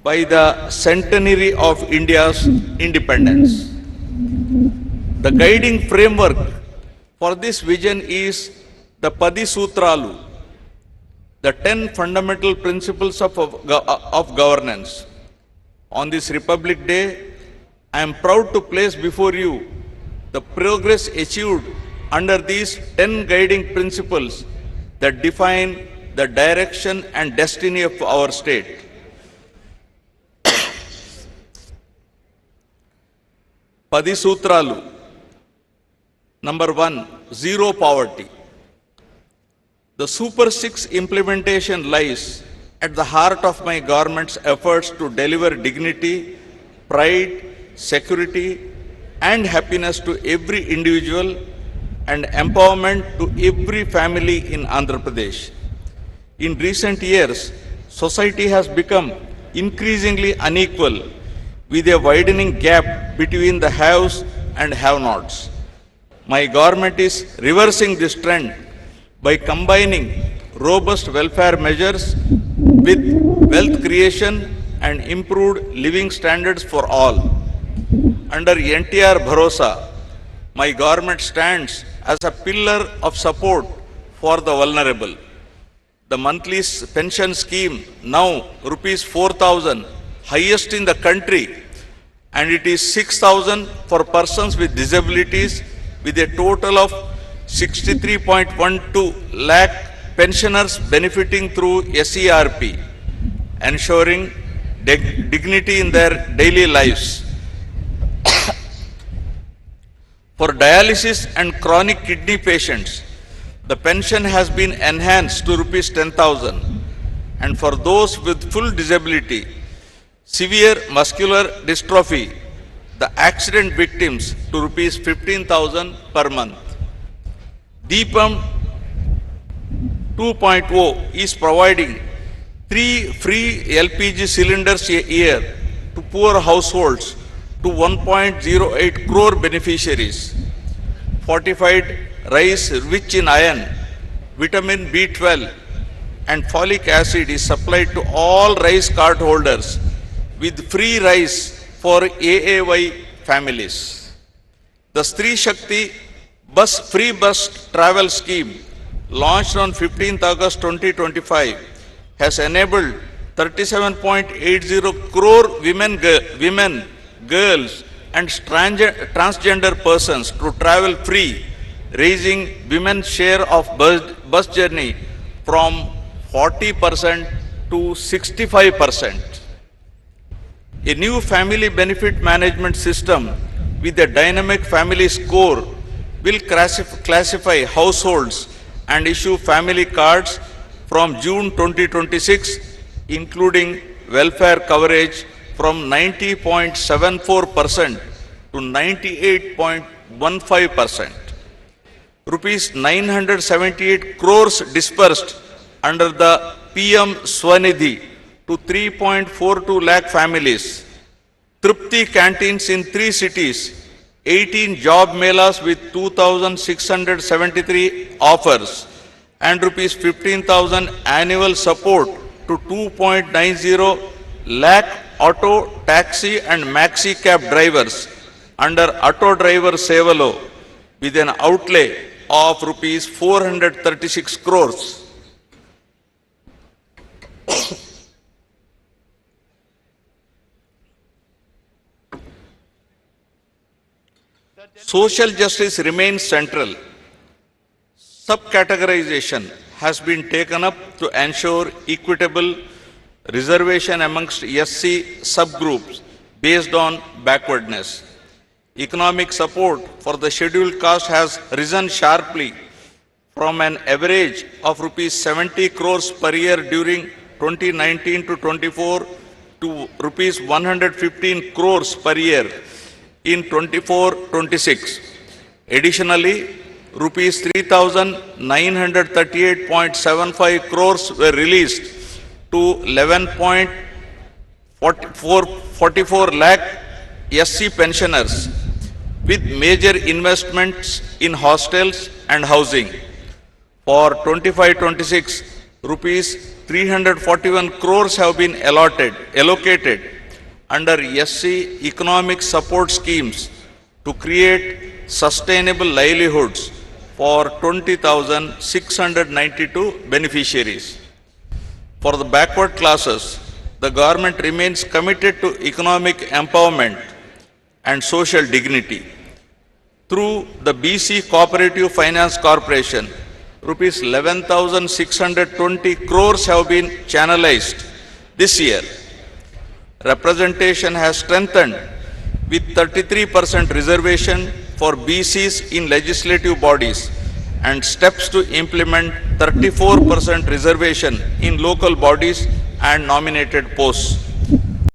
by the centenary of India's independence. The guiding framework for this vision is the Padi Sutralu, the 10 fundamental principles of governance. On this Republic Day, I am proud to place before you the progress achieved under these 10 guiding principles that define the direction and destiny of our state. Padi Sutralu. Number 1, zero poverty. The Super 6 implementation lies at the heart of my government's efforts to deliver dignity, pride, security, and happiness to every individual and empowerment to every family in Andhra Pradesh. In recent years, society has become increasingly unequal with a widening gap between the haves and have-nots. My government is reversing this trend by combining robust welfare measures with wealth creation and improved living standards for all. Under NTR Bharosa, my government stands as a pillar of support for the vulnerable. The monthly pension scheme, now rupees 4,000, highest in the country, and it is 6,000 for persons with disabilities, with a total of 63.12 lakh pensioners benefiting through SERP, ensuring dignity in their daily lives. For dialysis and chronic kidney patients, the pension has been enhanced to rupees 10,000, and for those with full disability, severe muscular dystrophy, the accident victims, to rupees 15,000 per month. Deepam 2.0 is providing 3 free LPG cylinders a year to poor households to 1.08 crore beneficiaries. Fortified rice rich in iron, vitamin B12 and folic acid is supplied to all rice card holders with free rice for AAY families. The Stree Shakti free bus travel scheme, launched on 15th August 2025, has enabled 37.80 crore women, girls and transgender persons to travel free, raising women's share of bus journey from 40% to 65%. A new family benefit management system with a dynamic family score will classify households and issue family cards from June 2026, including welfare coverage from 90.74% to 98.15%. Rupees 978 crores dispersed under the PM Swanidhi to 3.42 lakh families. Tripti canteens in 3 cities, 18 job melas with 2,673 offers, and rupees 15,000 annual support to 2.90 lakh auto, taxi and maxi cab drivers under Auto Driver Sevalo with an outlay of rupees 436 crores. Social justice remains central. Subcategorization has been taken up to ensure equitable reservation amongst SC subgroups based on backwardness. Economic support for the scheduled caste has risen sharply from an average of rupees 70 crores per year during 2019 to 24 to rupees 115 crores per year in 24-26. Additionally, rupees 3,938.75 crores were released to 11.44 lakh SC pensioners with major investments in hostels and housing. For 25-26, rupees 341 crores have been allocated under SC economic support schemes to create sustainable livelihoods for 20,692 beneficiaries. For the backward classes, the government remains committed to economic empowerment and social dignity. Through the BC Cooperative Finance Corporation, rupees 11,620 crores have been channelized this year. Representation has strengthened with 33% reservation for BCs in legislative bodies and steps to implement 34% reservation in local bodies and nominated posts.